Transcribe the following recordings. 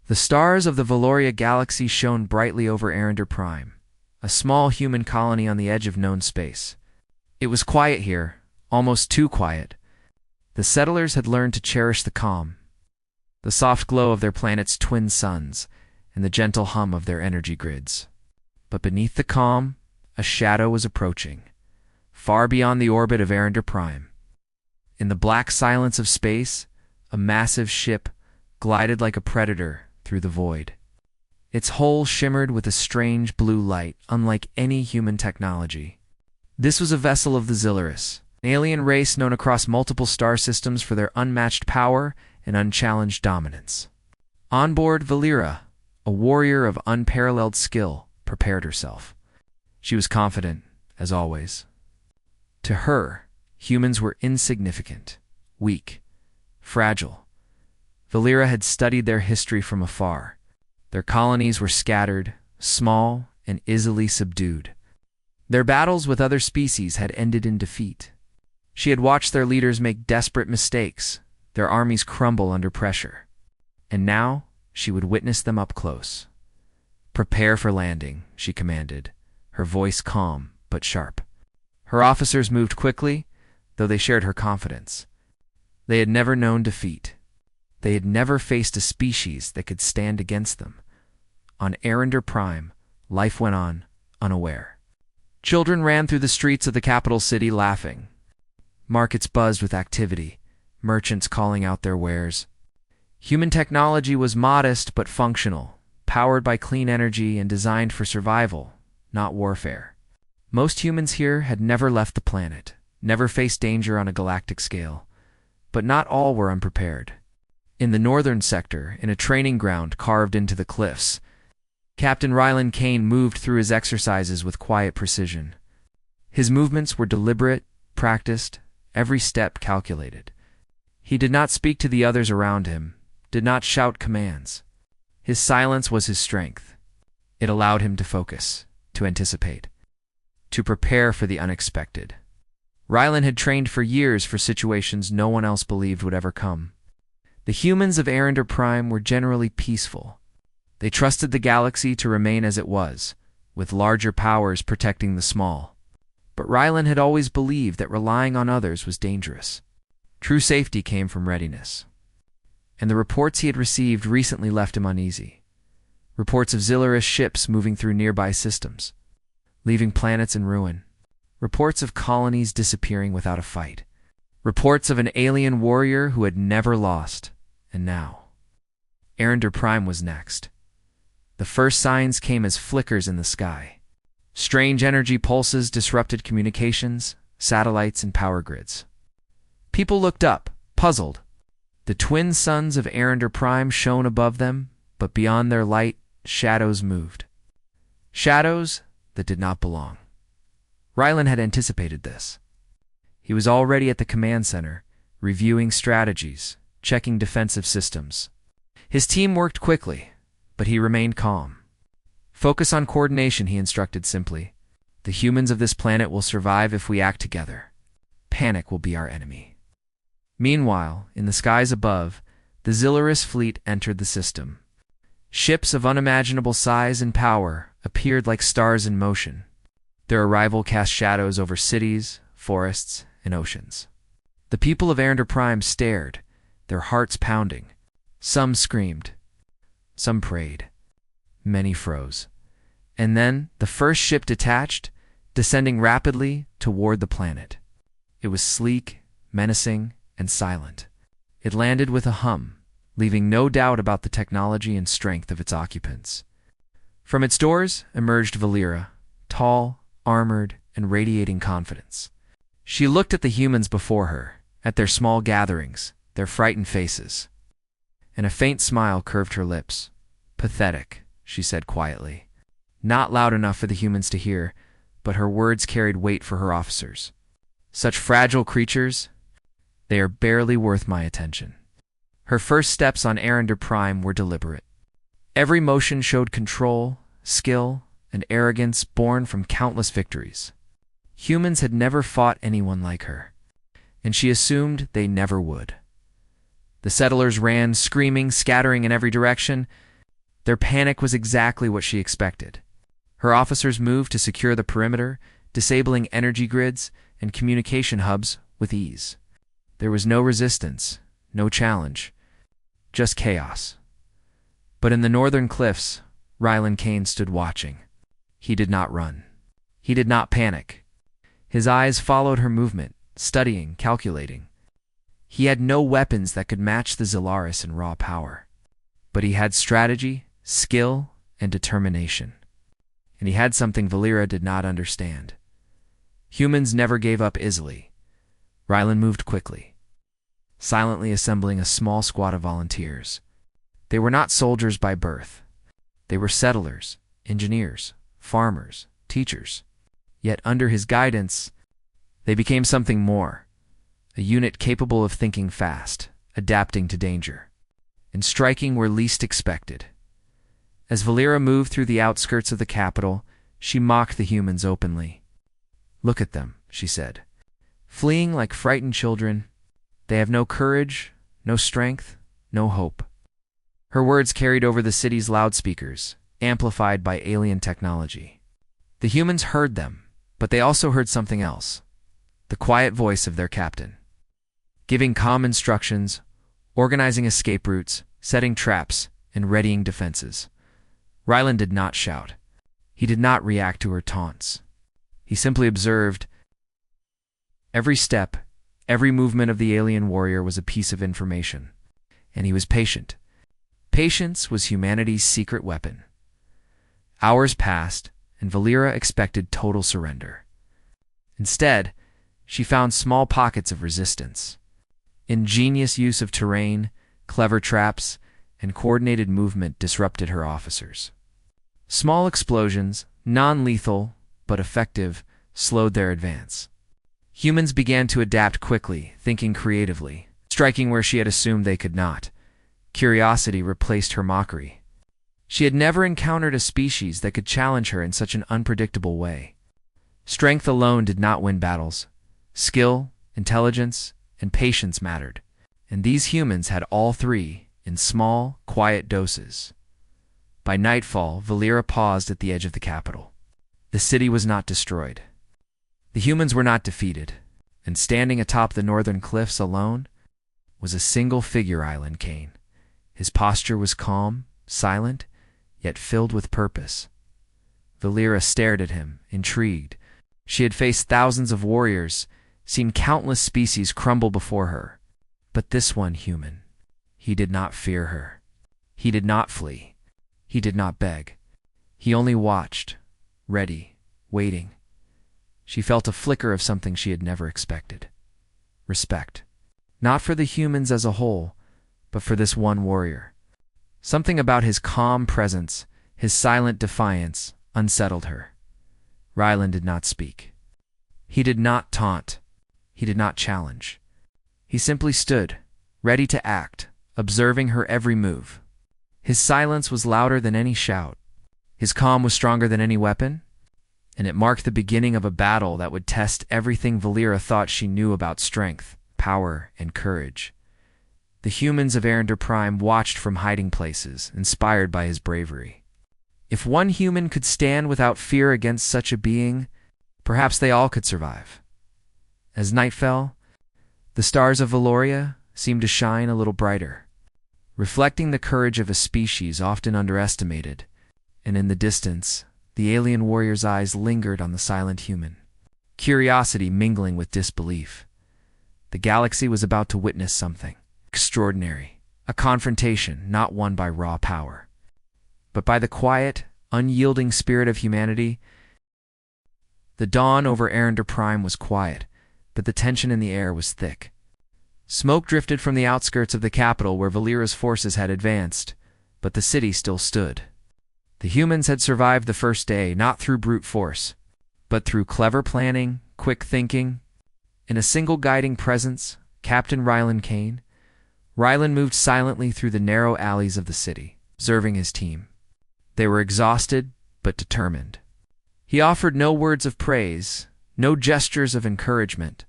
The stars of the Valoria galaxy shone brightly over Prime, a small human colony on the edge of known space. It was quiet here, almost too quiet. The settlers had learned to cherish the calm, the soft glow of their planet's twin suns, and the gentle hum of their energy grids. But beneath the calm, a shadow was approaching, far beyond the orbit of Prime. In the black silence of space, a massive ship glided like a predator through the void. Its hull shimmered with a strange blue light, unlike any human technology. This was a vessel of the Zilurus, an alien race known across multiple star systems for their unmatched power and unchallenged dominance. On board, Lyra, a warrior of unparalleled skill, prepared herself. She was confident, as always. To her, humans were insignificant, weak, fragile. Lyra had studied their history from afar. Their colonies were scattered, small, and easily subdued. Their battles with other species had ended in defeat. She had watched their leaders make desperate mistakes, their armies crumble under pressure. And now she would witness them up close. "Prepare for landing," she commanded, her voice calm but sharp. Her officers moved quickly, though they shared her confidence. They had never known defeat. They had never faced a species that could stand against them. On Prime, life went on, unaware. Children ran through the streets of the capital city laughing. Markets buzzed with activity, merchants calling out their wares. Human technology was modest but functional, powered by clean energy and designed for survival, not warfare. Most humans here had never left the planet, never faced danger on a galactic scale. But not all were unprepared. In the northern sector, in a training ground carved into the cliffs, Captain Rylan Kane moved through his exercises with quiet precision. His movements were deliberate, practiced, every step calculated. He did not speak to the others around him, did not shout commands. His silence was his strength. It allowed him to focus, to anticipate, to prepare for the unexpected. Rylan had trained for years for situations no one else believed would ever come. The humans of Prime were generally peaceful. They trusted the galaxy to remain as it was, with larger powers protecting the small. But Rylan had always believed that relying on others was dangerous. True safety came from readiness. And the reports he had received recently left him uneasy. Reports of Zilurus ships moving through nearby systems, leaving planets in ruin. Reports of colonies disappearing without a fight. Reports of an alien warrior who had never lost. And now, Prime was next. The first signs came as flickers in the sky. Strange energy pulses disrupted communications, satellites, and power grids. People looked up, puzzled. The twin suns of Prime shone above them, but beyond their light, shadows moved. Shadows that did not belong. Rylan had anticipated this. He was already at the command center, reviewing strategies, checking defensive systems. His team worked quickly, but he remained calm. "Focus on coordination," he instructed simply. "The humans of this planet will survive if we act together. Panic will be our enemy." Meanwhile, in the skies above, the Zilurus fleet entered the system. Ships of unimaginable size and power appeared like stars in motion. Their arrival cast shadows over cities, forests, and oceans. The people of Prime stared, their hearts pounding. Some screamed. Some prayed. Many froze. And then the first ship detached, descending rapidly toward the planet. It was sleek, menacing, and silent. It landed with a hum, leaving no doubt about the technology and strength of its occupants. From its doors emerged Lyra, tall, armored, and radiating confidence. She looked at the humans before her, at their small gatherings, their frightened faces. And a faint smile curved her lips. "Pathetic," she said quietly. Not loud enough for the humans to hear, but her words carried weight for her officers. "Such fragile creatures, they are barely worth my attention." Her first steps on Prime were deliberate. Every motion showed control, skill, and arrogance born from countless victories. Humans had never fought anyone like her, and she assumed they never would. The settlers ran, screaming, scattering in every direction. Their panic was exactly what she expected. Her officers moved to secure the perimeter, disabling energy grids and communication hubs with ease. There was no resistance, no challenge, just chaos. But in the northern cliffs, Ryland Kane stood watching. He did not run. He did not panic. His eyes followed her movement, studying, calculating. He had no weapons that could match the Zelaris in raw power. But he had strategy, skill, and determination. And he had something Valera did not understand. Humans never gave up easily. Ryland moved quickly, silently assembling a small squad of volunteers. They were not soldiers by birth. They were settlers, engineers, farmers, teachers. Yet under his guidance, they became something more, a unit capable of thinking fast, adapting to danger, and striking where least expected. As Valera moved through the outskirts of the capital, she mocked the humans openly. "Look at them," she said. "Fleeing like frightened children. They have no courage, no strength, no hope." Her words carried over the city's loudspeakers, amplified by alien technology. The humans heard them, but they also heard something else. The quiet voice of their captain, giving calm instructions, organizing escape routes, setting traps, and readying defenses. Ryland did not shout. He did not react to her taunts. He simply observed. Every step, every movement of the alien warrior was a piece of information, and he was patient. Patience was humanity's secret weapon. Hours passed, and Valera expected total surrender. Instead, she found small pockets of resistance. Ingenious use of terrain, clever traps, and coordinated movement disrupted her officers. Small explosions, non-lethal but effective, slowed their advance. Humans began to adapt quickly, thinking creatively, striking where she had assumed they could not. Curiosity replaced her mockery. She had never encountered a species that could challenge her in such an unpredictable way. Strength alone did not win battles. Skill, intelligence, and patience mattered, and these humans had all three in small, quiet doses. By nightfall, Valera paused at the edge of the capital. The city was not destroyed. The humans were not defeated, and standing atop the northern cliffs alone was a single figure, Ryland Kane. His posture was calm, silent, yet filled with purpose. Valera stared at him, intrigued. She had faced thousands of warriors, seen countless species crumble before her. But this one human, he did not fear her. He did not flee. He did not beg. He only watched, ready, waiting. She felt a flicker of something she had never expected. Respect. Not for the humans as a whole, but for this one warrior. Something about his calm presence, his silent defiance, unsettled her. Ryland did not speak. He did not taunt. He did not challenge. He simply stood, ready to act, observing her every move. His silence was louder than any shout. His calm was stronger than any weapon, and it marked the beginning of a battle that would test everything Valera thought she knew about strength, power, and courage. The humans of EpicSciFiTales watched from hiding places, inspired by his bravery. If one human could stand without fear against such a being, perhaps they all could survive. As night fell, the stars of Valoria seemed to shine a little brighter, reflecting the courage of a species often underestimated, and in the distance, the alien warrior's eyes lingered on the silent human, curiosity mingling with disbelief. The galaxy was about to witness something extraordinary, a confrontation not won by raw power, but by the quiet, unyielding spirit of humanity. The dawn over EpicSciFiTales was quiet, but the tension in the air was thick. Smoke drifted from the outskirts of the capital where Valera's forces had advanced, but the city still stood. The humans had survived the first day not through brute force, but through clever planning, quick thinking. In a single guiding presence, Captain Ryland Kane, Ryland moved silently through the narrow alleys of the city, observing his team. They were exhausted, but determined. He offered no words of praise, no gestures of encouragement.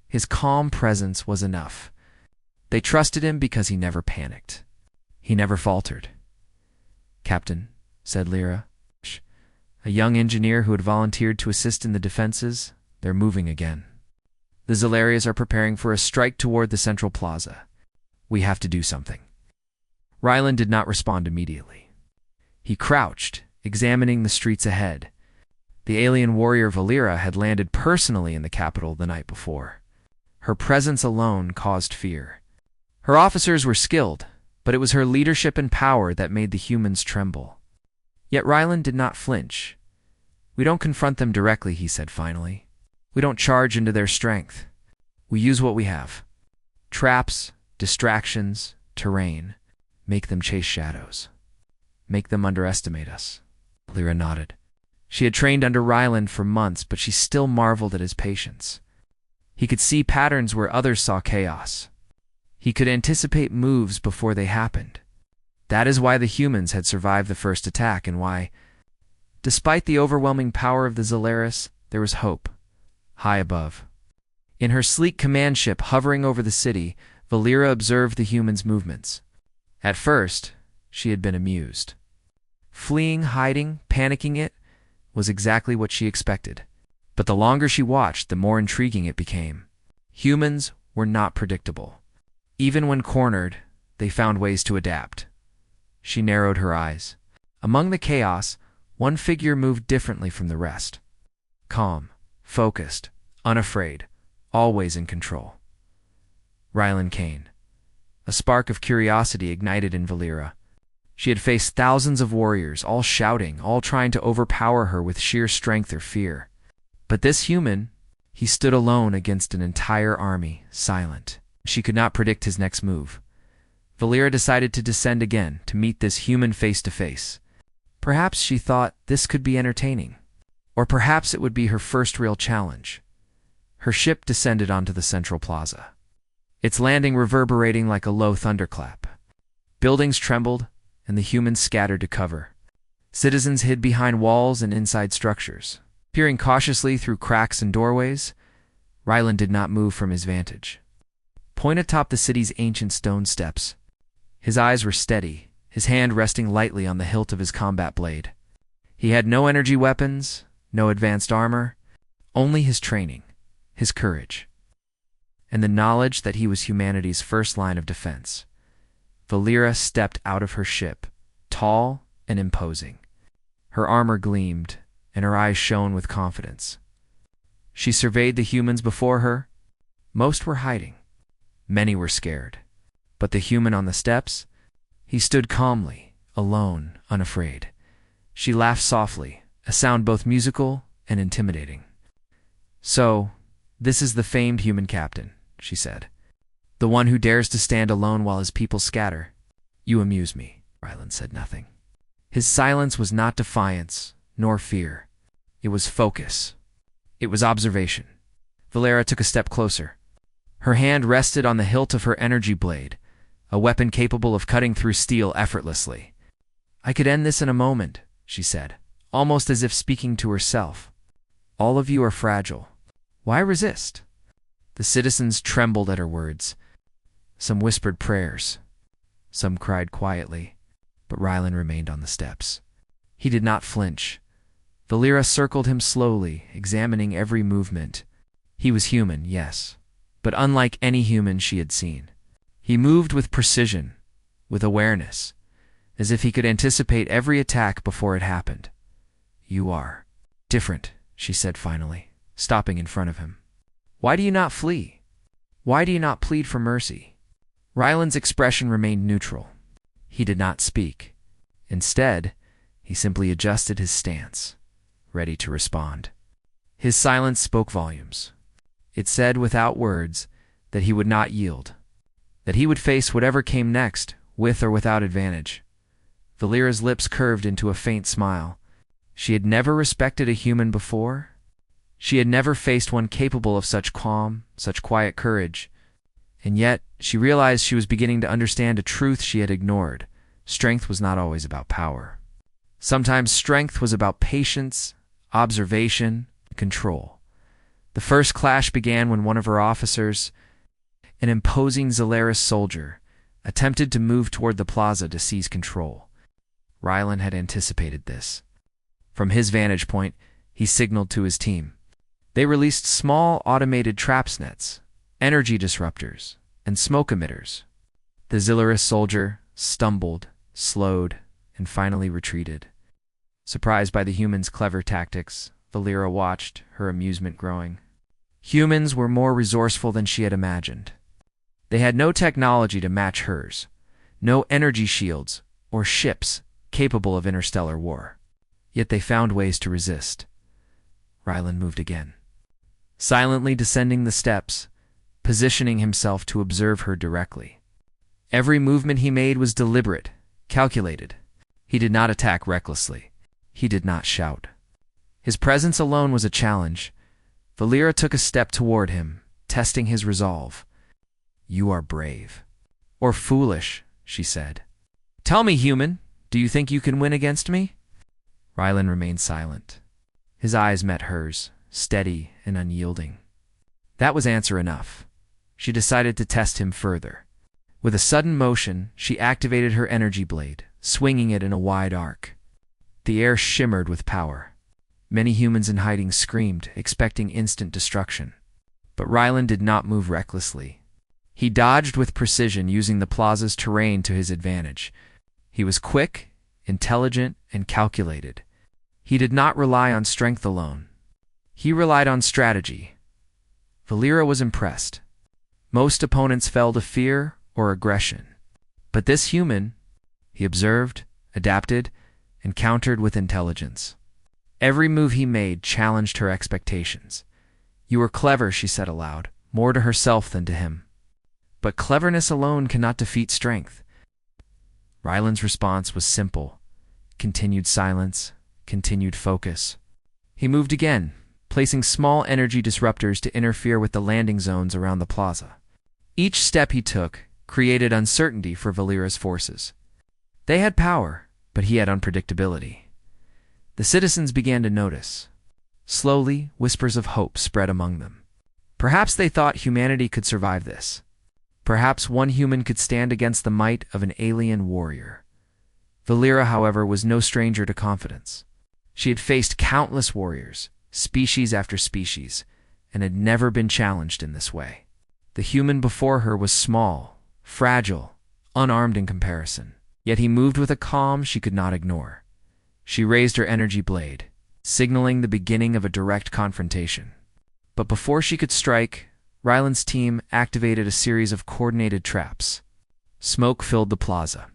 His calm presence was enough. They trusted him because he never panicked. He never faltered. "Captain," said Lyra, a young engineer who had volunteered to assist in the defenses, "they're moving again. The Zalarias are preparing for a strike toward the central plaza. We have to do something." Ryland did not respond immediately. He crouched, examining the streets ahead. The alien warrior Valera had landed personally in the capital the night before. Her presence alone caused fear. Her officers were skilled, but it was her leadership and power that made the humans tremble. Yet Ryland did not flinch. "We don't confront them directly," he said finally. "We don't charge into their strength. We use what we have. Traps, distractions, terrain. Make them chase shadows. Make them underestimate us." Lyra nodded. She had trained under Ryland for months, but she still marveled at his patience. He could see patterns where others saw chaos. He could anticipate moves before they happened. That is why the humans had survived the first attack, and why, despite the overwhelming power of the Zalaris, there was hope, high above. In her sleek command ship hovering over the city, Valera observed the humans' movements. At first, she had been amused. Fleeing, hiding, panicking it was exactly what she expected. But the longer she watched, the more intriguing it became. Humans were not predictable. Even when cornered, they found ways to adapt. She narrowed her eyes. Among the chaos, one figure moved differently from the rest. Calm, focused, unafraid, always in control. Ryland Kane. A spark of curiosity ignited in Valera. She had faced thousands of warriors, all shouting, all trying to overpower her with sheer strength or fear. But this human, he stood alone against an entire army, silent. She could not predict his next move. Valera decided to descend again, to meet this human face to face. Perhaps she thought this could be entertaining. Or perhaps it would be her first real challenge. Her ship descended onto the central plaza, its landing reverberating like a low thunderclap. Buildings trembled, and the humans scattered to cover. Citizens hid behind walls and inside structures. Peering cautiously through cracks and doorways, Ryland did not move from his vantage. Point atop the city's ancient stone steps, his eyes were steady, his hand resting lightly on the hilt of his combat blade. He had no energy weapons, no advanced armor, only his training, his courage, and the knowledge that he was humanity's first line of defense. Valera stepped out of her ship, tall and imposing. Her armor gleamed, and her eyes shone with confidence. She surveyed the humans before her. Most were hiding. Many were scared. But the human on the steps, he stood calmly, alone, unafraid. She laughed softly, a sound both musical and intimidating. "So, this is the famed human captain," she said. "The one who dares to stand alone while his people scatter." "You amuse me." Ryland said nothing. His silence was not defiance, nor fear. It was focus. It was observation. Valera took a step closer. Her hand rested on the hilt of her energy blade, a weapon capable of cutting through steel effortlessly. "I could end this in a moment," she said, almost as if speaking to herself. "All of you are fragile. Why resist?" The citizens trembled at her words. Some whispered prayers. Some cried quietly, but Ryland remained on the steps. He did not flinch. Valera circled him slowly, examining every movement. He was human, yes, but unlike any human she had seen. He moved with precision, with awareness, as if he could anticipate every attack before it happened. "You are different," she said finally, stopping in front of him. "Why do you not flee? Why do you not plead for mercy?" Ryland's expression remained neutral. He did not speak. Instead, he simply adjusted his stance, ready to respond. His silence spoke volumes. It said without words that he would not yield, that he would face whatever came next, with or without advantage. Valera's lips curved into a faint smile. She had never respected a human before. She had never faced one capable of such calm, such quiet courage. And yet, she realized she was beginning to understand a truth she had ignored. Strength was not always about power. Sometimes strength was about patience, observation, control. The first clash began when one of her officers, an imposing Zalaris soldier, attempted to move toward the plaza to seize control. Rylan had anticipated this. From his vantage point, he signaled to his team. They released small automated traps nets, energy disruptors, and smoke emitters. The Zilurus soldier stumbled, slowed, and finally retreated. Surprised by the humans' clever tactics, Lyra watched, her amusement growing. Humans were more resourceful than she had imagined. They had no technology to match hers, no energy shields or ships capable of interstellar war. Yet they found ways to resist. Rylan moved again, silently descending the steps, positioning himself to observe her directly. Every movement he made was deliberate, calculated. He did not attack recklessly. He did not shout. His presence alone was a challenge. Lyra took a step toward him, testing his resolve. "You are brave. Or foolish," she said. "Tell me, human, do you think you can win against me?" Rylan remained silent. His eyes met hers, steady and unyielding. That was answer enough. She decided to test him further. With a sudden motion, she activated her energy blade, swinging it in a wide arc. The air shimmered with power. Many humans in hiding screamed, expecting instant destruction. But Rylan did not move recklessly. He dodged with precision, using the plaza's terrain to his advantage. He was quick, intelligent, and calculated. He did not rely on strength alone. He relied on strategy. Lyra was impressed. Most opponents fell to fear or aggression. But this human, he observed, adapted, and countered with intelligence. Every move he made challenged her expectations. "You are clever," she said aloud, more to herself than to him. But cleverness alone cannot defeat strength. Rylan's response was simple. Continued silence, continued focus. He moved again, placing small energy disruptors to interfere with the landing zones around the plaza. Each step he took created uncertainty for Lyra's forces. They had power, but he had unpredictability. The citizens began to notice. Slowly, whispers of hope spread among them. Perhaps they thought humanity could survive this. Perhaps one human could stand against the might of an alien warrior. Lyra, however, was no stranger to confidence. She had faced countless warriors, species after species, and had never been challenged in this way. The human before her was small, fragile, unarmed in comparison. Yet he moved with a calm she could not ignore. She raised her energy blade, signaling the beginning of a direct confrontation. But before she could strike, Rylan's team activated a series of coordinated traps. Smoke filled the plaza.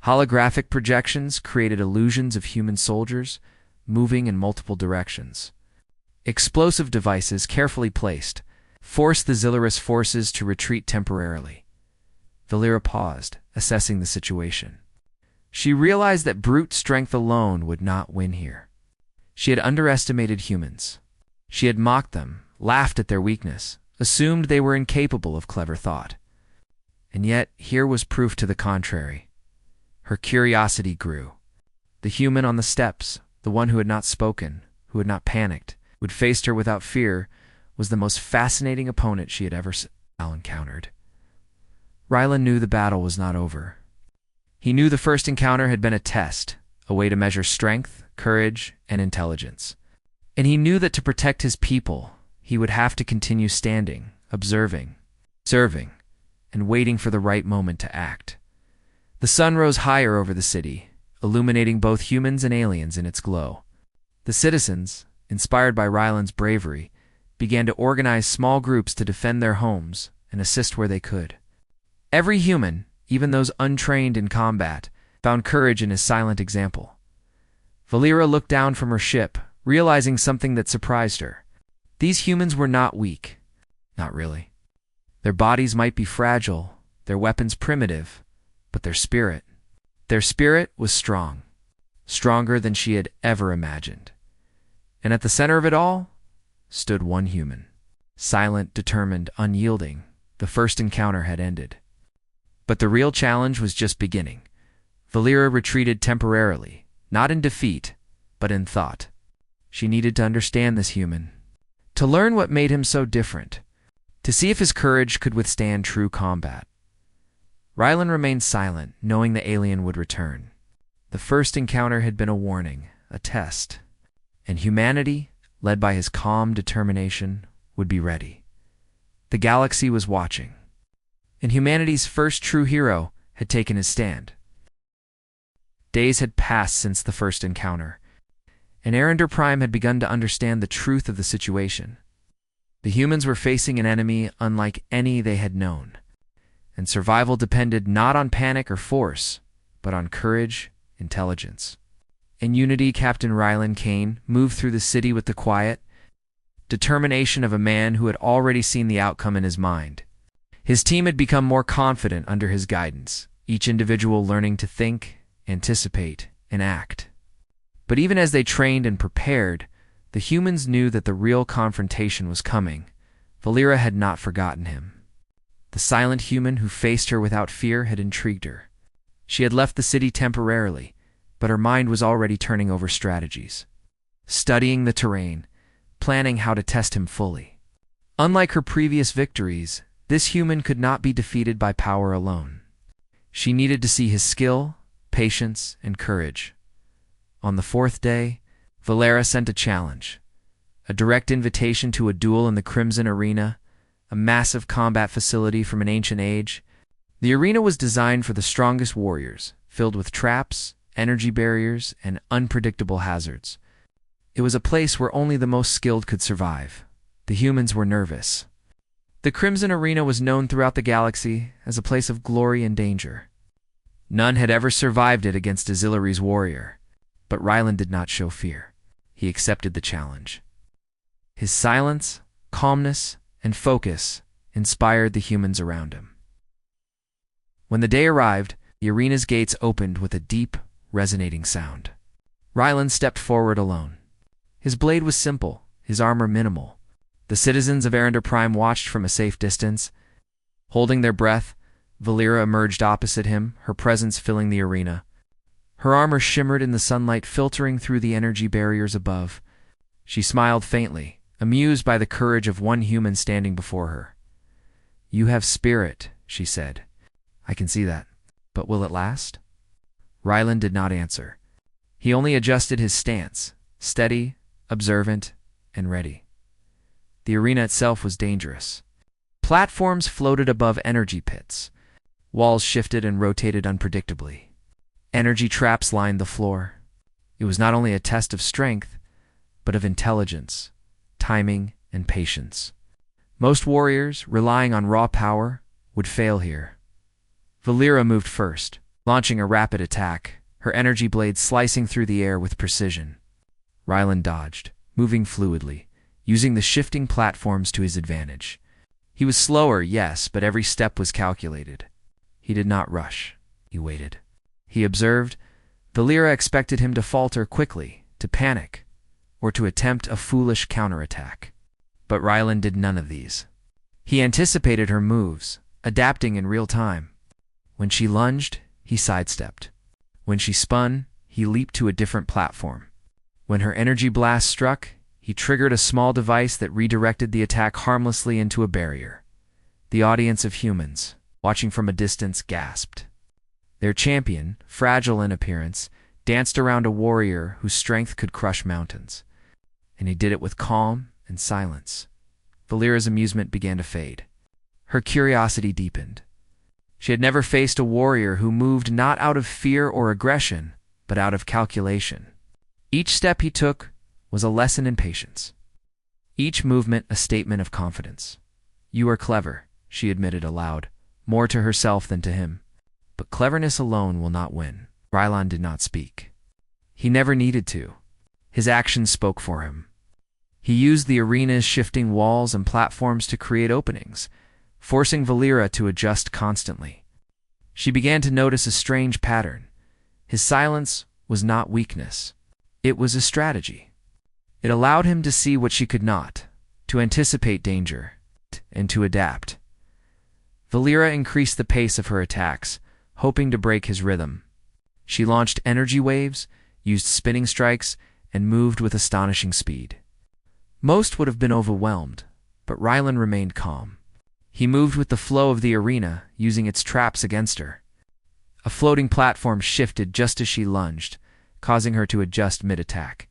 Holographic projections created illusions of human soldiers moving in multiple directions. Explosive devices, carefully placed, forced the Zilurus forces to retreat temporarily. Lyra paused, assessing the situation. She realized that brute strength alone would not win here. She had underestimated humans. She had mocked them, laughed at their weakness, assumed they were incapable of clever thought. And yet, here was proof to the contrary. Her curiosity grew. The human on the steps, the one who had not spoken, who had not panicked, who had faced her without fear, was the most fascinating opponent she had ever encountered. Rylan knew the battle was not over. He knew the first encounter had been a test, a way to measure strength, courage, and intelligence. And he knew that to protect his people, he would have to continue standing, observing, serving, and waiting for the right moment to act. The sun rose higher over the city, illuminating both humans and aliens in its glow. The citizens, inspired by Rylan's bravery, began to organize small groups to defend their homes and assist where they could. Every human, even those untrained in combat, found courage in his silent example. Lyra looked down from her ship, realizing something that surprised her. These humans were not weak. Not really. Their bodies might be fragile, their weapons primitive, but their spirit was strong, stronger than she had ever imagined. And at the center of it all stood one human. Silent, determined, unyielding, the first encounter had ended. But the real challenge was just beginning. Lyra retreated temporarily, not in defeat, but in thought. She needed to understand this human, to learn what made him so different, to see if his courage could withstand true combat. Rylan remained silent, knowing the alien would return. The first encounter had been a warning, a test, and humanity, led by his calm determination, would be ready. The galaxy was watching, and humanity's first true hero had taken his stand. Days had passed since the first encounter, and EpicSciFi had begun to understand the truth of the situation. The humans were facing an enemy unlike any they had known, and survival depended not on panic or force, but on courage, intelligence. In Unity, Captain Rylan Kane moved through the city with the quiet determination of a man who had already seen the outcome in his mind. His team had become more confident under his guidance, each individual learning to think, anticipate, and act. But even as they trained and prepared, the humans knew that the real confrontation was coming. Lyra had not forgotten him. The silent human who faced her without fear had intrigued her. She had left the city temporarily, but her mind was already turning over strategies, studying the terrain, planning how to test him fully. Unlike her previous victories, this human could not be defeated by power alone. She needed to see his skill, patience, and courage. On the fourth day, Lyra sent a challenge, a direct invitation to a duel in the Crimson Arena, a massive combat facility from an ancient age. The arena was designed for the strongest warriors, filled with traps, energy barriers, and unpredictable hazards. It was a place where only the most skilled could survive. The humans were nervous. The Crimson Arena was known throughout the galaxy as a place of glory and danger. None had ever survived it against Azillari's warrior, but Rylan did not show fear. He accepted the challenge. His silence, calmness, and focus inspired the humans around him. When the day arrived, the arena's gates opened with a deep, resonating sound. Rylan stepped forward alone. His blade was simple, his armor minimal. The citizens of EpicSciFi watched from a safe distance. Holding their breath, Lyra emerged opposite him, her presence filling the arena. Her armor shimmered in the sunlight, filtering through the energy barriers above. She smiled faintly, amused by the courage of one human standing before her. "You have spirit," she said. "I can see that. But will it last?" Rylan did not answer. He only adjusted his stance, steady, observant, and ready. The arena itself was dangerous. Platforms floated above energy pits. Walls shifted and rotated unpredictably. Energy traps lined the floor. It was not only a test of strength, but of intelligence, timing, and patience. Most warriors, relying on raw power, would fail here. Lyra moved first, launching a rapid attack, her energy blade slicing through the air with precision. Rylan dodged, moving fluidly, using the shifting platforms to his advantage. He was slower, yes, but every step was calculated. He did not rush. He waited. He observed. Lyra expected him to falter quickly, to panic, or to attempt a foolish counterattack. But Rylan did none of these. He anticipated her moves, adapting in real time. When she lunged, he sidestepped. When she spun, he leaped to a different platform. When her energy blast struck, he triggered a small device that redirected the attack harmlessly into a barrier. The audience of humans, watching from a distance, gasped. Their champion, fragile in appearance, danced around a warrior whose strength could crush mountains. And he did it with calm and silence. Lyra's amusement began to fade. Her curiosity deepened. She had never faced a warrior who moved not out of fear or aggression, but out of calculation. Each step he took was a lesson in patience. Each movement a statement of confidence. "You are clever," she admitted aloud, more to herself than to him. "But cleverness alone will not win." Rylan did not speak. He never needed to. His actions spoke for him. He used the arena's shifting walls and platforms to create openings, forcing Lyra to adjust constantly. She began to notice a strange pattern. His silence was not weakness. It was a strategy. It allowed him to see what she could not, to anticipate danger, and to adapt. Lyra increased the pace of her attacks, hoping to break his rhythm. She launched energy waves, used spinning strikes, and moved with astonishing speed. Most would have been overwhelmed, but Rylan remained calm. He moved with the flow of the arena, using its traps against her. A floating platform shifted just as she lunged, causing her to adjust mid-attack.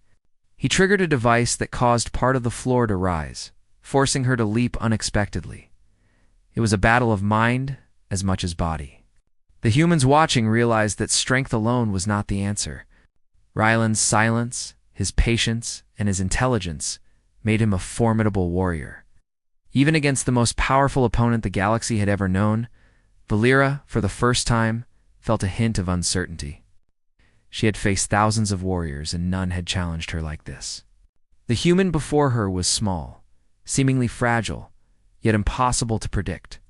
He triggered a device that caused part of the floor to rise, forcing her to leap unexpectedly. It was a battle of mind as much as body. The humans watching realized that strength alone was not the answer. Ryland's silence, his patience, and his intelligence made him a formidable warrior. Even against the most powerful opponent the galaxy had ever known, Lyra, for the first time, felt a hint of uncertainty. She had faced thousands of warriors, and none had challenged her like this. The human before her was small, seemingly fragile, yet impossible to predict.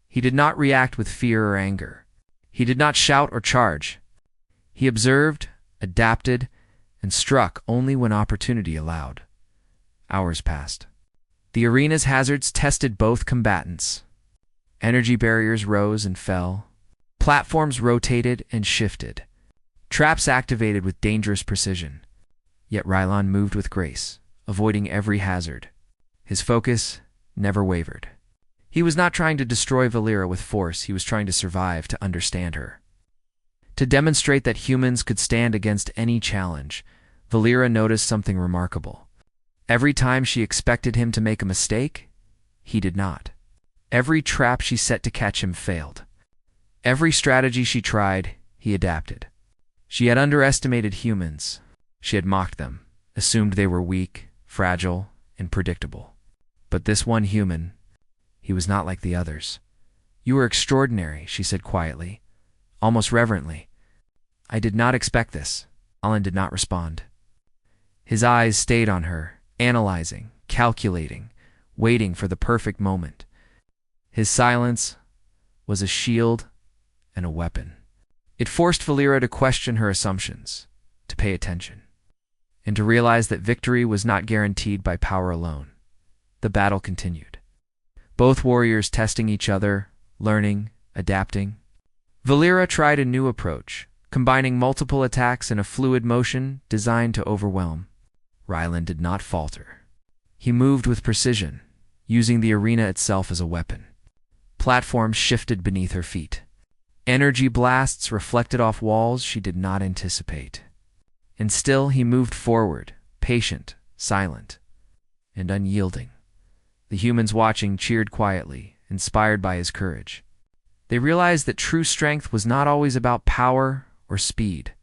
He did not react with fear or anger. He did not shout or charge. He observed, adapted, and struck only when opportunity allowed. Hours passed. The arena's hazards tested both combatants. Energy barriers rose and fell. Platforms rotated and shifted. Traps activated with dangerous precision. Yet Ryland moved with grace, avoiding every hazard. His focus never wavered. He was not trying to destroy Lyra with force, he was trying to survive, to understand her. To demonstrate that humans could stand against any challenge, Lyra noticed something remarkable. Every time she expected him to make a mistake, he did not. Every trap she set to catch him failed. Every strategy she tried, he adapted. She had underestimated humans. She had mocked them, assumed they were weak, fragile, and predictable. But this one human, he was not like the others. "You are extraordinary," she said quietly, almost reverently. "I did not expect this." Alan did not respond. His eyes stayed on her, analyzing, calculating, waiting for the perfect moment. His silence was a shield and a weapon. It forced Lyra to question her assumptions, to pay attention, and to realize that victory was not guaranteed by power alone. The battle continued. Both warriors testing each other, learning, adapting. Lyra tried a new approach, combining multiple attacks in a fluid motion designed to overwhelm. Ryland did not falter. He moved with precision, using the arena itself as a weapon. Platforms shifted beneath her feet. Energy blasts reflected off walls she did not anticipate. And still he moved forward, patient, silent, and unyielding. The humans watching cheered quietly, inspired by his courage. They realized that true strength was not always about power or speed.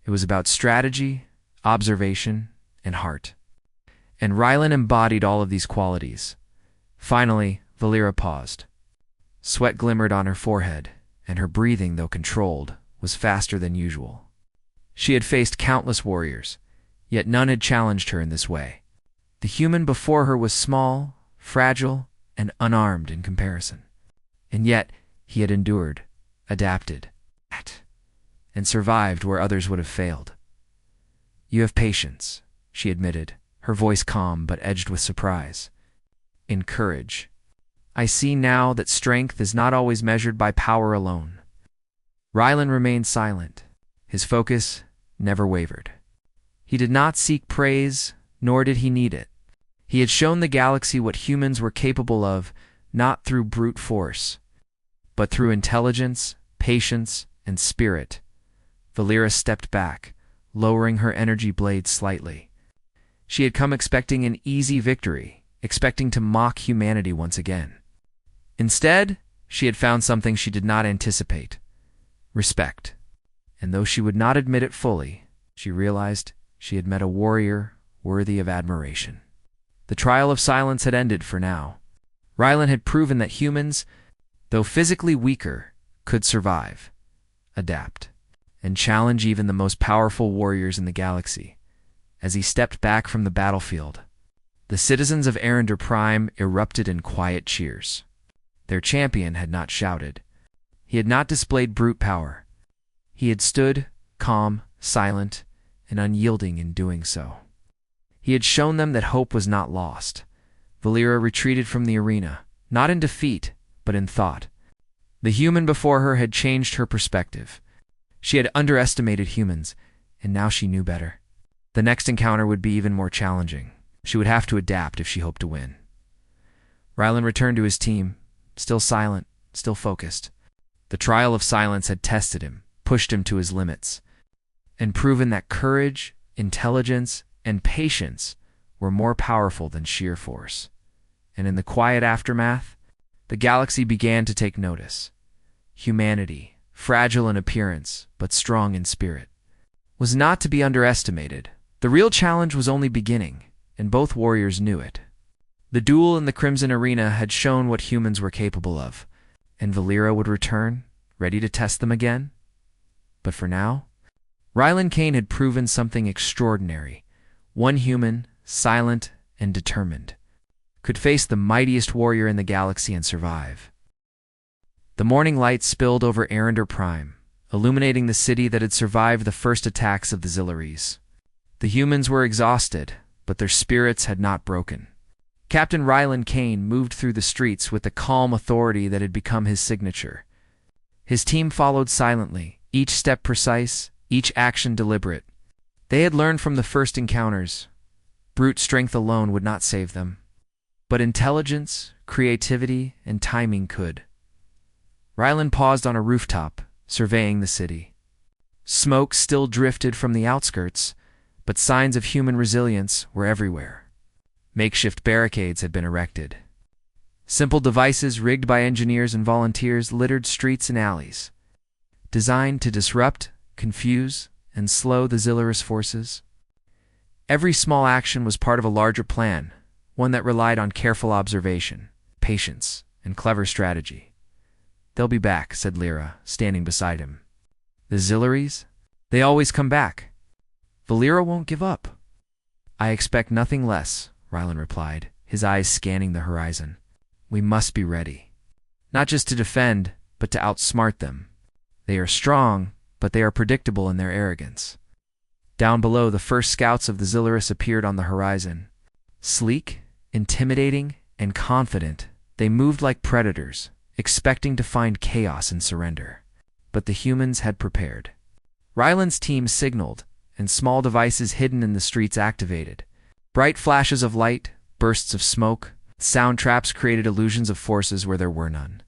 It was about strategy, observation, and heart. And Ryland embodied all of these qualities. Finally, Lyra paused. Sweat glimmered on her forehead, and her breathing, though controlled, was faster than usual. She had faced countless warriors, yet none had challenged her in this way. The human before her was small, fragile, and unarmed in comparison. And yet he had endured, adapted, and survived where others would have failed. "You have patience," she admitted, her voice calm but edged with surprise. "In courage. I see now that strength is not always measured by power alone." Ryland remained silent. His focus never wavered. He did not seek praise, nor did he need it. He had shown the galaxy what humans were capable of, not through brute force, but through intelligence, patience, and spirit. Lyra stepped back, lowering her energy blade slightly. She had come expecting an easy victory, expecting to mock humanity once again. Instead, she had found something she did not anticipate: respect. And though she would not admit it fully, she realized she had met a warrior worthy of admiration. The trial of silence had ended for now. Ryland had proven that humans, though physically weaker, could survive, adapt, and challenge even the most powerful warriors in the galaxy. As he stepped back from the battlefield, the citizens of NetNarrator erupted in quiet cheers. Their champion had not shouted. He had not displayed brute power. He had stood, calm, silent, and unyielding in doing so. He had shown them that hope was not lost. Lyra retreated from the arena, not in defeat, but in thought. The human before her had changed her perspective. She had underestimated humans, and now she knew better. The next encounter would be even more challenging. She would have to adapt if she hoped to win. Ryland returned to his team, still silent, still focused. The trial of silence had tested him, pushed him to his limits, and proven that courage, intelligence, and patience were more powerful than sheer force. And in the quiet aftermath, the galaxy began to take notice. Humanity, fragile in appearance but strong in spirit, was not to be underestimated. The real challenge was only beginning, and both warriors knew it. The duel in the Crimson Arena had shown what humans were capable of, and Lyra would return, ready to test them again. But for now, Rylan Kane had proven something extraordinary. One human, silent and determined, could face the mightiest warrior in the galaxy and survive. The morning light spilled over Prime, illuminating the city that had survived the first attacks of the Zillaries. The humans were exhausted, but their spirits had not broken. Captain Rylan Kane moved through the streets with the calm authority that had become his signature. His team followed silently, each step precise, each action deliberate. They had learned from the first encounters. Brute strength alone would not save them, but intelligence, creativity, and timing could. Rylan paused on a rooftop, surveying the city. Smoke still drifted from the outskirts, but signs of human resilience were everywhere. Makeshift barricades had been erected. Simple devices rigged by engineers and volunteers littered streets and alleys, designed to disrupt, confuse, and slow the Zillaris forces. Every small action was part of a larger plan, one that relied on careful observation, patience, and clever strategy. "They'll be back," said Lyra, standing beside him. "The Zillaries? They always come back. Lyra won't give up." "I expect nothing less," Rylan replied, his eyes scanning the horizon. "We must be ready. Not just to defend, but to outsmart them. They are strong, but they are predictable in their arrogance." Down below, the first scouts of the Zillaris appeared on the horizon. Sleek, intimidating, and confident, they moved like predators, expecting to find chaos and surrender. But the humans had prepared. Rylan's team signaled, and small devices hidden in the streets activated. Bright flashes of light, bursts of smoke, sound traps created illusions of forces where there were none.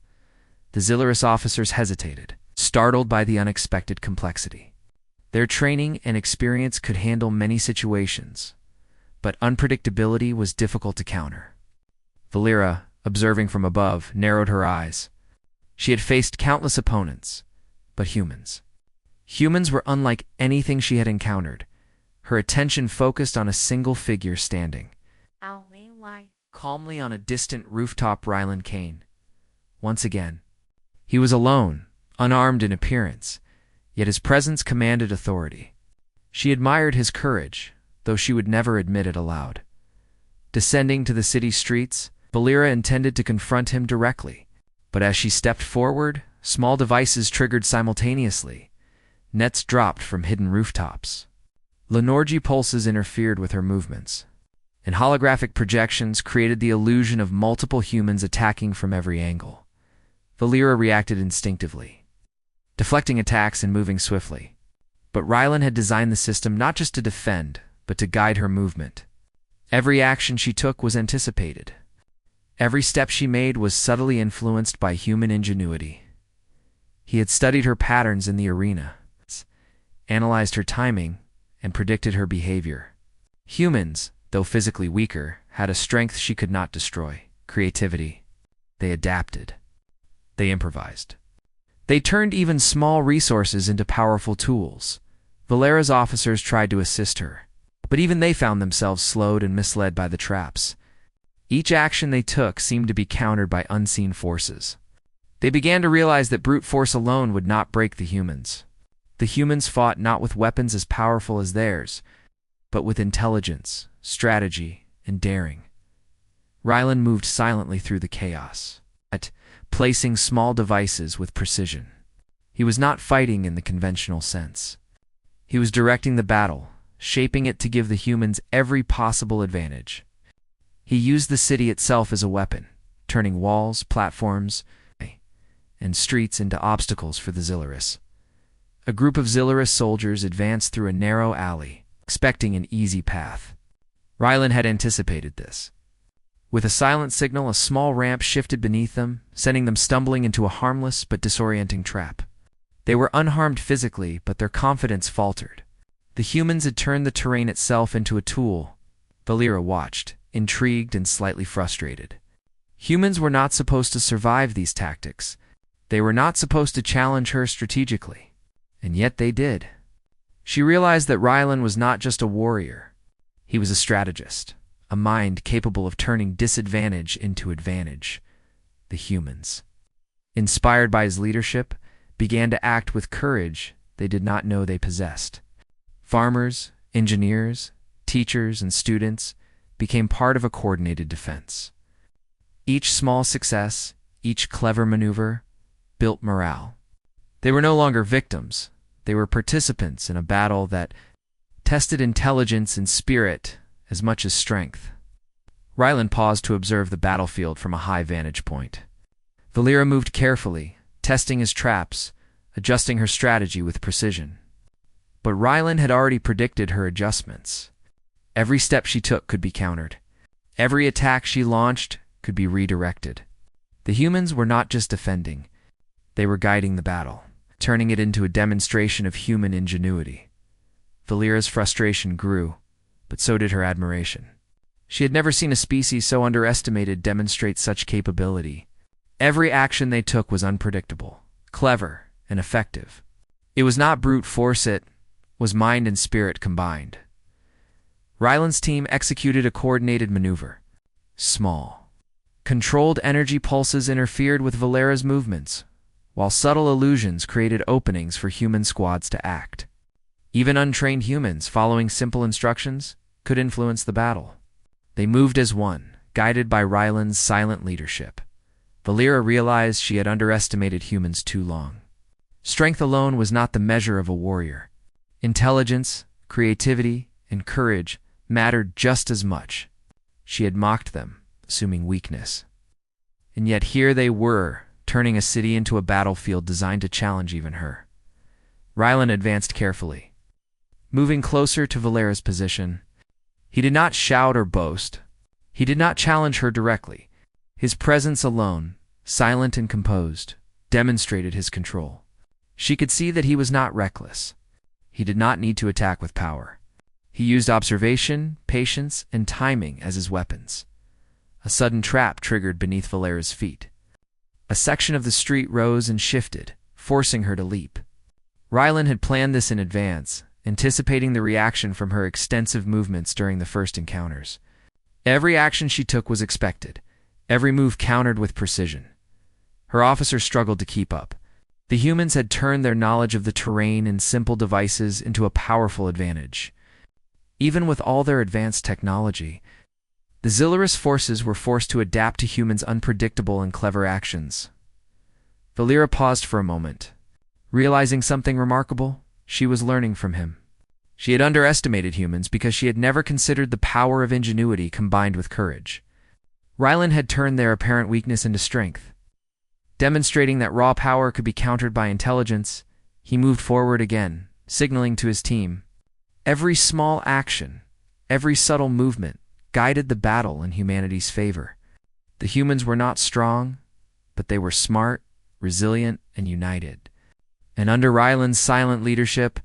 The Zillaris officers hesitated, startled by the unexpected complexity. Their training and experience could handle many situations, but unpredictability was difficult to counter. Lyra, observing from above, narrowed her eyes. She had faced countless opponents, but humans. Humans were unlike anything she had encountered. Her attention focused on a single figure standing calmly on a distant rooftop. Rylan Kane. Once again, he was alone, unarmed in appearance, yet his presence commanded authority. She admired his courage, though she would never admit it aloud. Descending to the city streets, Lyra intended to confront him directly, but as she stepped forward, small devices triggered simultaneously. Nets dropped from hidden rooftops. Lenorgi pulses interfered with her movements, and holographic projections created the illusion of multiple humans attacking from every angle. Lyra reacted instinctively, deflecting attacks and moving swiftly. But Rylan had designed the system not just to defend, but to guide her movement. Every action she took was anticipated. Every step she made was subtly influenced by human ingenuity. He had studied her patterns in the arena, analyzed her timing, and predicted her behavior. Humans, though physically weaker, had a strength she could not destroy: creativity. They adapted. They improvised. They turned even small resources into powerful tools. Lyra's officers tried to assist her, but even they found themselves slowed and misled by the traps. Each action they took seemed to be countered by unseen forces. They began to realize that brute force alone would not break the humans. The humans fought not with weapons as powerful as theirs, but with intelligence, strategy, and daring. Rylan moved silently through the chaos, placing small devices with precision. He was not fighting in the conventional sense. He was directing the battle, shaping it to give the humans every possible advantage. He used the city itself as a weapon, turning walls, platforms, and streets into obstacles for the Zillaris. A group of Zillaris soldiers advanced through a narrow alley, expecting an easy path. Rylan had anticipated this. With a silent signal, a small ramp shifted beneath them, sending them stumbling into a harmless but disorienting trap. They were unharmed physically, but their confidence faltered. The humans had turned the terrain itself into a tool. Lyra watched, intrigued and slightly frustrated. Humans were not supposed to survive these tactics. They were not supposed to challenge her strategically. And yet they did. She realized that Rylan was not just a warrior. He was a strategist, a mind capable of turning disadvantage into advantage. The humans, inspired by his leadership, began to act with courage they did not know they possessed. Farmers, engineers, teachers, and students became part of a coordinated defense. Each small success, each clever maneuver, built morale. They were no longer victims. They were participants in a battle that tested intelligence and spirit as much as strength. Rylan paused to observe the battlefield from a high vantage point. Lyra moved carefully, testing his traps, adjusting her strategy with precision. But Rylan had already predicted her adjustments. Every step she took could be countered. Every attack she launched could be redirected. The humans were not just defending. They were guiding the battle, turning it into a demonstration of human ingenuity. Lyra's frustration grew, but so did her admiration. She had never seen a species so underestimated demonstrate such capability. Every action they took was unpredictable, clever, and effective. It was not brute force, it was mind and spirit combined. Rylan's team executed a coordinated maneuver. Small, controlled energy pulses interfered with Lyra's movements, while subtle illusions created openings for human squads to act. Even untrained humans, following simple instructions, could influence the battle. They moved as one, guided by Rylan's silent leadership. Lyra realized she had underestimated humans too long. Strength alone was not the measure of a warrior. Intelligence, creativity, and courage mattered just as much. She had mocked them, assuming weakness. And yet here they were, turning a city into a battlefield designed to challenge even her. Rylan advanced carefully, moving closer to Lyra's position. He did not shout or boast. He did not challenge her directly. His presence alone, silent and composed, demonstrated his control. She could see that he was not reckless. He did not need to attack with power. He used observation, patience, and timing as his weapons. A sudden trap triggered beneath Lyra's feet. A section of the street rose and shifted, forcing her to leap. Rylan had planned this in advance, anticipating the reaction from her extensive movements during the first encounters. Every action she took was expected, every move countered with precision. Her officers struggled to keep up. The humans had turned their knowledge of the terrain and simple devices into a powerful advantage. Even with all their advanced technology, the Zilurus forces were forced to adapt to humans' unpredictable and clever actions. Lyra paused for a moment. Realizing something remarkable, she was learning from him. She had underestimated humans because she had never considered the power of ingenuity combined with courage. Rylan had turned their apparent weakness into strength. Demonstrating that raw power could be countered by intelligence, he moved forward again, signaling to his team. Every small action, every subtle movement, guided the battle in humanity's favor. The humans were not strong, but they were smart, resilient, and united. And under Rylan's silent leadership,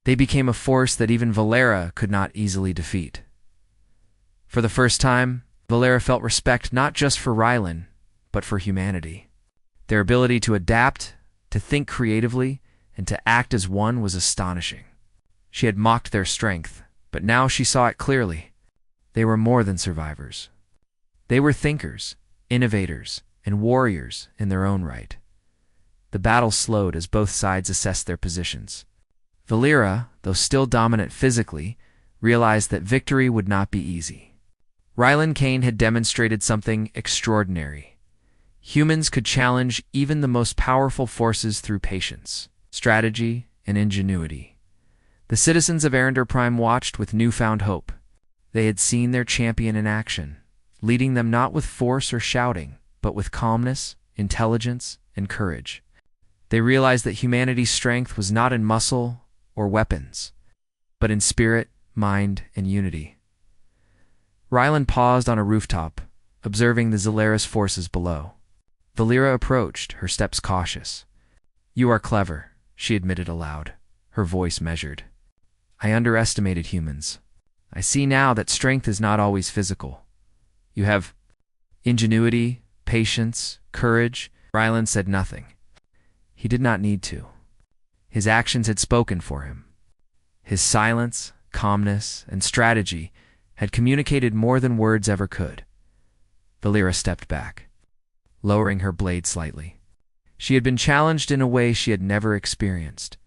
they became a force that even Lyra could not easily defeat. For the first time, Lyra felt respect not just for Rylan, but for humanity. Their ability to adapt, to think creatively, and to act as one was astonishing. She had mocked their strength, but now she saw it clearly. They were more than survivors. They were thinkers, innovators, and warriors in their own right. The battle slowed as both sides assessed their positions. Lyra, though still dominant physically, realized that victory would not be easy. Rylan Kane had demonstrated something extraordinary. Humans could challenge even the most powerful forces through patience, strategy, and ingenuity. The citizens of EpicSciFiTales watched with newfound hope. They had seen their champion in action, leading them not with force or shouting, but with calmness, intelligence, and courage. They realized that humanity's strength was not in muscle or weapons, but in spirit, mind, and unity. Rylan paused on a rooftop, observing the Zilurus forces below. Lyra approached, her steps cautious. "You are clever," she admitted aloud, her voice measured. "I underestimated humans. I see now that strength is not always physical. You have ingenuity, patience, courage." Ryland said nothing. He did not need to. His actions had spoken for him. His silence, calmness, and strategy had communicated more than words ever could. Lyra stepped back, lowering her blade slightly. She had been challenged in a way she had never experienced.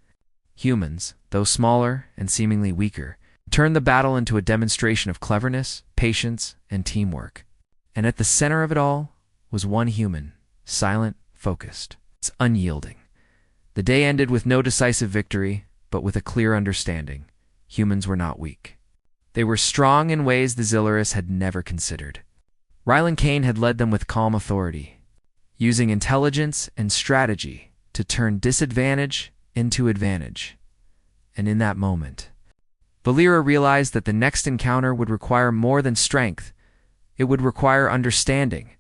Humans, though smaller and seemingly weaker, turned the battle into a demonstration of cleverness, patience, and teamwork. And at the center of it all was one human, silent, focused, unyielding. The day ended with no decisive victory, but with a clear understanding. Humans were not weak. They were strong in ways the Zilurus had never considered. Ryland Kane had led them with calm authority, using intelligence and strategy to turn disadvantage into advantage. And in that moment, Lyra realized that the next encounter would require more than strength. It would require understanding,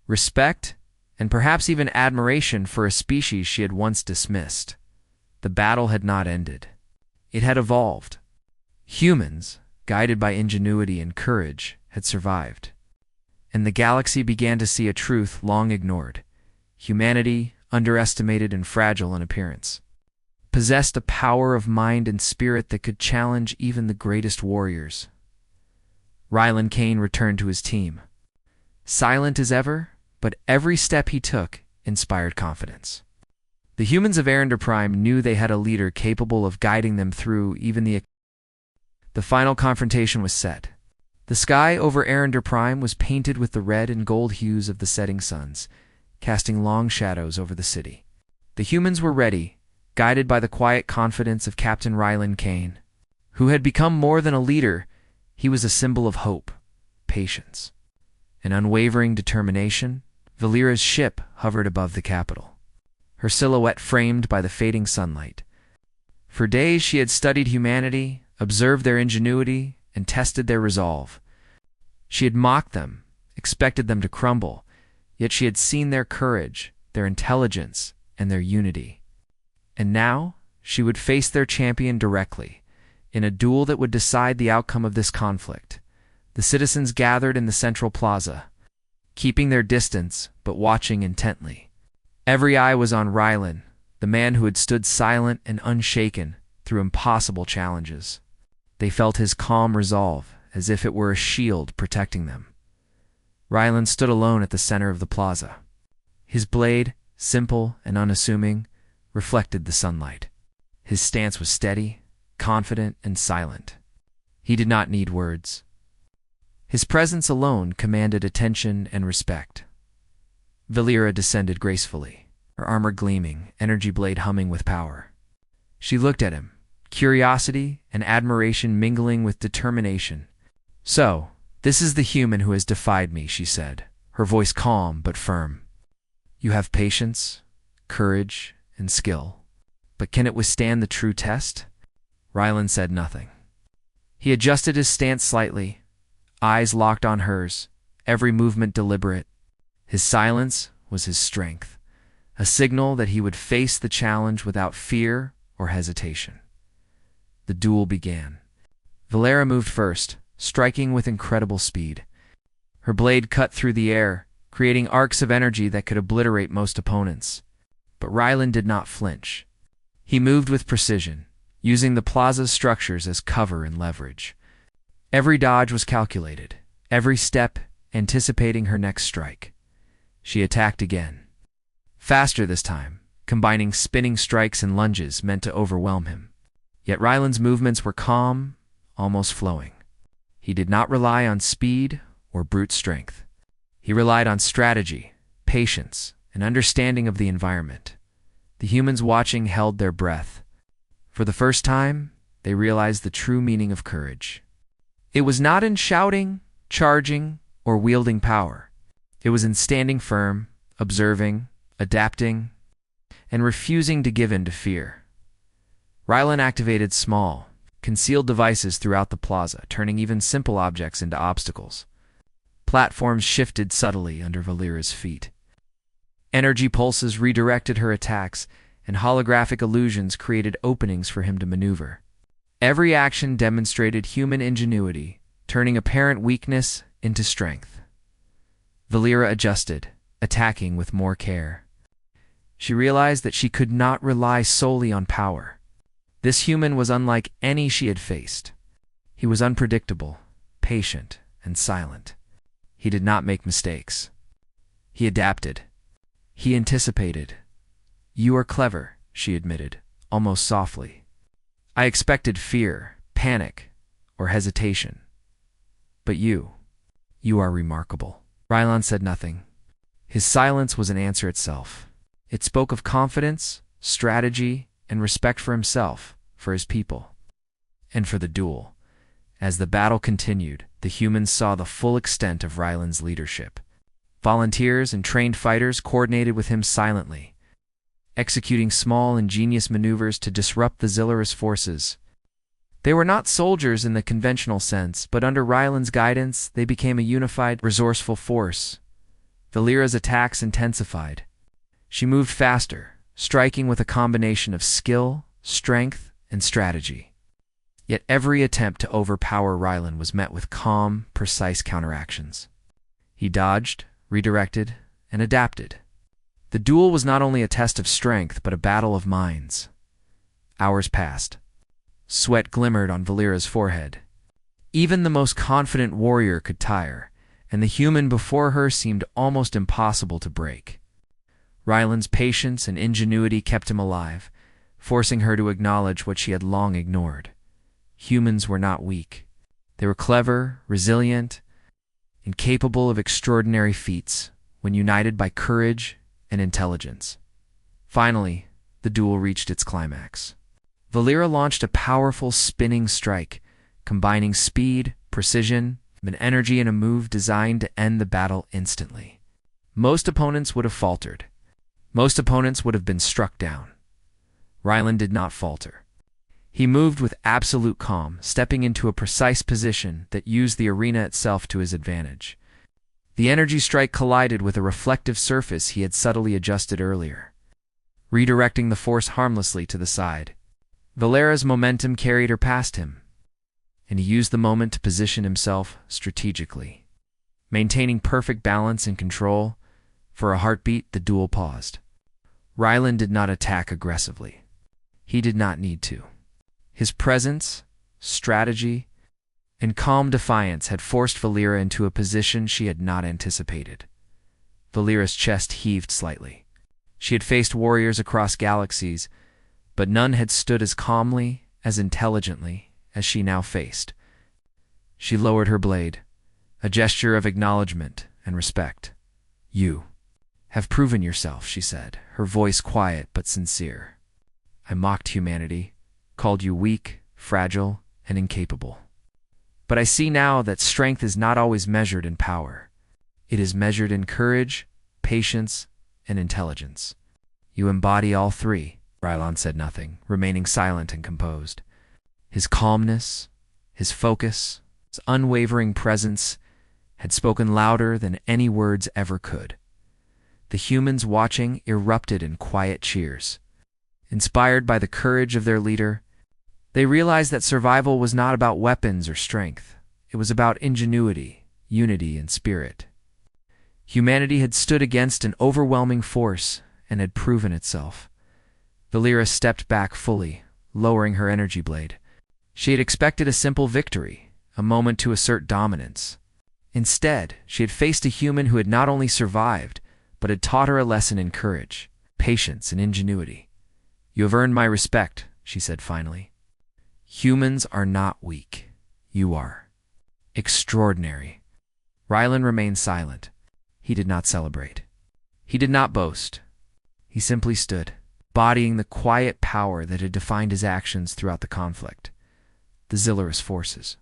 respect, and perhaps even admiration for a species she had once dismissed. The battle had not ended. It had evolved. Humans, guided by ingenuity and courage, had survived. And the galaxy began to see a truth long ignored. Humanity, underestimated and fragile in appearance, possessed a power of mind and spirit that could challenge even the greatest warriors. Ryland Kane returned to his team, silent as ever, but every step he took inspired confidence. The humans of EpicSciFiTales knew they had a leader capable of guiding them through even the final confrontation was set. The sky over EpicSciFiTales was painted with the red and gold hues of the setting suns, casting long shadows over the city. The humans were ready, guided by the quiet confidence of Captain Ryland Kane, who had become more than a leader. He was a symbol of hope, patience, and unwavering determination. Lyra's ship hovered above the capital, her silhouette framed by the fading sunlight. For days she had studied humanity, observed their ingenuity, and tested their resolve. She had mocked them, expected them to crumble, yet she had seen their courage, their intelligence, and their unity. And now she would face their champion directly, in a duel that would decide the outcome of this conflict. The citizens gathered in the central plaza, keeping their distance but watching intently. Every eye was on Ryland, the man who had stood silent and unshaken through impossible challenges. They felt his calm resolve, as if it were a shield protecting them. Ryland stood alone at the center of the plaza. His blade, simple and unassuming, reflected the sunlight. His stance was steady, confident, and silent. He did not need words. His presence alone commanded attention and respect. Lyra descended gracefully, her armor gleaming, energy blade humming with power. She looked at him, curiosity and admiration mingling with determination. "So, this is the human who has defied me," she said, her voice calm but firm. "You have patience, courage, and skill, but can it withstand the true test?" Ryland said nothing. He adjusted his stance slightly, eyes locked on hers, every movement deliberate. His silence was his strength, a signal that he would face the challenge without fear or hesitation. The duel began. Lyra moved first, striking with incredible speed. Her blade cut through the air, creating arcs of energy that could obliterate most opponents. But Ryland did not flinch. He moved with precision, using the plaza's structures as cover and leverage. Every dodge was calculated, every step anticipating her next strike. She attacked again. Faster this time, combining spinning strikes and lunges meant to overwhelm him. Yet Ryland's movements were calm, almost flowing. He did not rely on speed or brute strength. He relied on strategy, patience, and understanding of the environment. The humans watching held their breath. For the first time, they realized the true meaning of courage. It was not in shouting, charging, or wielding power. It was in standing firm, observing, adapting, and refusing to give in to fear. Ryland activated small, concealed devices throughout the plaza, turning even simple objects into obstacles. Platforms shifted subtly under Lyra's feet. Energy pulses redirected her attacks, and holographic illusions created openings for him to maneuver. Every action demonstrated human ingenuity, turning apparent weakness into strength. Lyra adjusted, attacking with more care. She realized that she could not rely solely on power. This human was unlike any she had faced. He was unpredictable, patient, and silent. He did not make mistakes. He adapted. He anticipated. "You are clever," she admitted, almost softly. "I expected fear, panic, or hesitation. But you are remarkable." Rylan said nothing. His silence was an answer itself. It spoke of confidence, strategy, and respect for himself, for his people, and for the duel. As the battle continued, the humans saw the full extent of Rylan's leadership. Volunteers and trained fighters coordinated with him silently, executing small, ingenious maneuvers to disrupt the Lyra's forces. They were not soldiers in the conventional sense, but under Rylan's guidance, they became a unified, resourceful force. Lyra's attacks intensified. She moved faster, striking with a combination of skill, strength, and strategy. Yet every attempt to overpower Rylan was met with calm, precise counteractions. He dodged, redirected, and adapted. The duel was not only a test of strength, but a battle of minds. Hours passed. Sweat glimmered on Lyra's forehead. Even the most confident warrior could tire, and the human before her seemed almost impossible to break. Rylan's patience and ingenuity kept him alive, forcing her to acknowledge what she had long ignored. Humans were not weak. They were clever, resilient, and capable of extraordinary feats when united by courage and intelligence. Finally, the duel reached its climax. Lyra launched a powerful spinning strike, combining speed, precision, and energy in a move designed to end the battle instantly. Most opponents would have faltered. Most opponents would have been struck down. Rylan did not falter. He moved with absolute calm, stepping into a precise position that used the arena itself to his advantage. The energy strike collided with a reflective surface he had subtly adjusted earlier, redirecting the force harmlessly to the side. Lyra's momentum carried her past him, and he used the moment to position himself strategically. Maintaining perfect balance and control, for a heartbeat, the duel paused. Rylan did not attack aggressively. He did not need to. His presence, strategy, and calm defiance had forced Lyra into a position she had not anticipated. Lyra's chest heaved slightly. She had faced warriors across galaxies, but none had stood as calmly, as intelligently, as she now faced. She lowered her blade, a gesture of acknowledgement and respect. "You have proven yourself," she said, her voice quiet but sincere. "I mocked humanity, called you weak, fragile, and incapable. But I see now that strength is not always measured in power. It is measured in courage, patience, and intelligence. You embody all three." Rylan said nothing, remaining silent and composed. His calmness, his focus, his unwavering presence had spoken louder than any words ever could. The humans watching erupted in quiet cheers. Inspired by the courage of their leader, they realized that survival was not about weapons or strength. It was about ingenuity, unity, and spirit. Humanity had stood against an overwhelming force and had proven itself. Lyra stepped back fully, lowering her energy blade. She had expected a simple victory, a moment to assert dominance. Instead, she had faced a human who had not only survived, but had taught her a lesson in courage, patience, and ingenuity. "You have earned my respect," she said finally. "Humans are not weak. You are. Extraordinary." Rylan remained silent. He did not celebrate. He did not boast. He simply stood, embodying the quiet power that had defined his actions throughout the conflict. The Lyra's forces,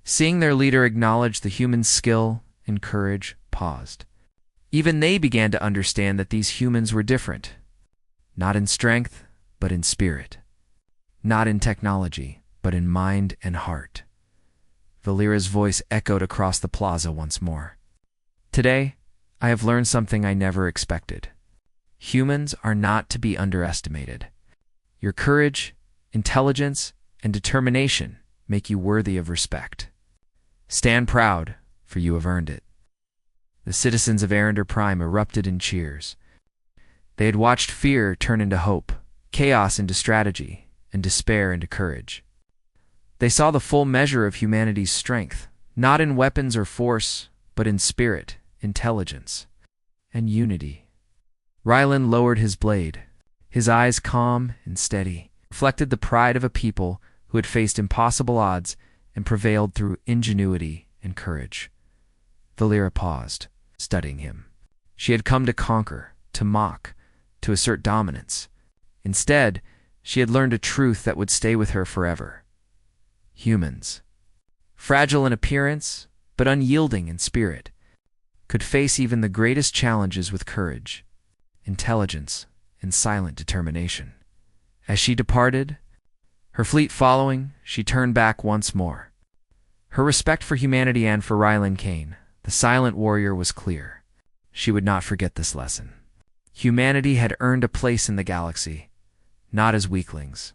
seeing their leader acknowledge the human skill and courage, paused. Even they began to understand that these humans were different, not in strength, but in spirit, not in technology, but in mind and heart. Lyra's voice echoed across the plaza once more. "Today, I have learned something I never expected. Humans are not to be underestimated. Your courage, intelligence, and determination make you worthy of respect. Stand proud, for you have earned it. The citizens of Prime erupted in cheers. They had watched fear turn into hope, chaos into strategy, and despair into courage. They saw the full measure of humanity's strength, not in weapons or force, but in spirit, intelligence, and unity. Rylan lowered his blade. His eyes, calm and steady, reflected the pride of a people who had faced impossible odds and prevailed through ingenuity and courage. Lyra paused, studying him. She had come to conquer, to mock, to assert dominance. Instead, she had learned a truth that would stay with her forever. Humans, fragile in appearance, but unyielding in spirit, could face even the greatest challenges with courage, intelligence, and silent determination. As she departed, her fleet following, she turned back once more. Her respect for humanity and for Rylan Kane, the silent warrior, was clear. She would not forget this lesson. Humanity had earned a place in the galaxy, not as weaklings,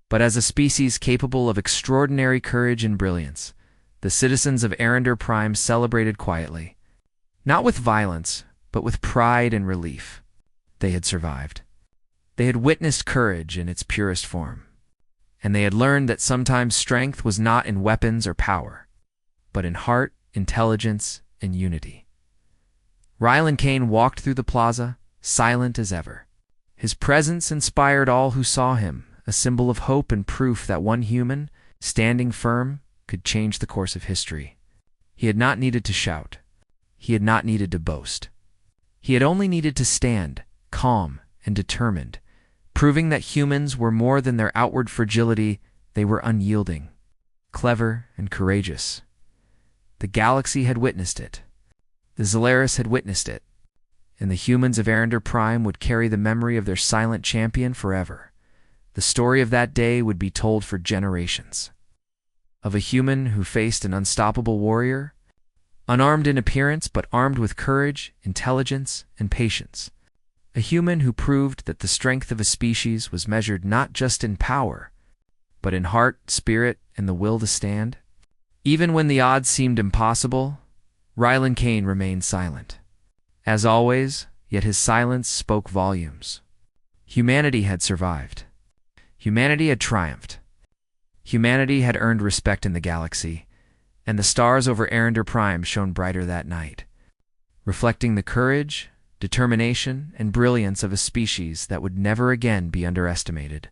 but as a species capable of extraordinary courage and brilliance. The citizens of Prime celebrated quietly, not with violence, but with pride and relief. They had survived. They had witnessed courage in its purest form, and they had learned that sometimes strength was not in weapons or power, but in heart, intelligence, and unity. Rylan Kane walked through the plaza, silent as ever. His presence inspired all who saw him, a symbol of hope and proof that one human, standing firm, could change the course of history. He had not needed to shout. He had not needed to boast. He had only needed to stand, calm and determined, proving that humans were more than their outward fragility. They were unyielding, clever, and courageous. The galaxy had witnessed it. The Zolaris had witnessed it. And the humans of Prime would carry the memory of their silent champion forever. The story of that day would be told for generations. Of a human who faced an unstoppable warrior, unarmed in appearance but armed with courage, intelligence, and patience. A human who proved that the strength of a species was measured not just in power, but in heart, spirit, and the will to stand. Even when the odds seemed impossible, Rylan Kane remained silent. As always, yet his silence spoke volumes. Humanity had survived. Humanity had triumphed. Humanity had earned respect in the galaxy, and the stars over Prime shone brighter that night, reflecting the courage, determination, and brilliance of a species that would never again be underestimated.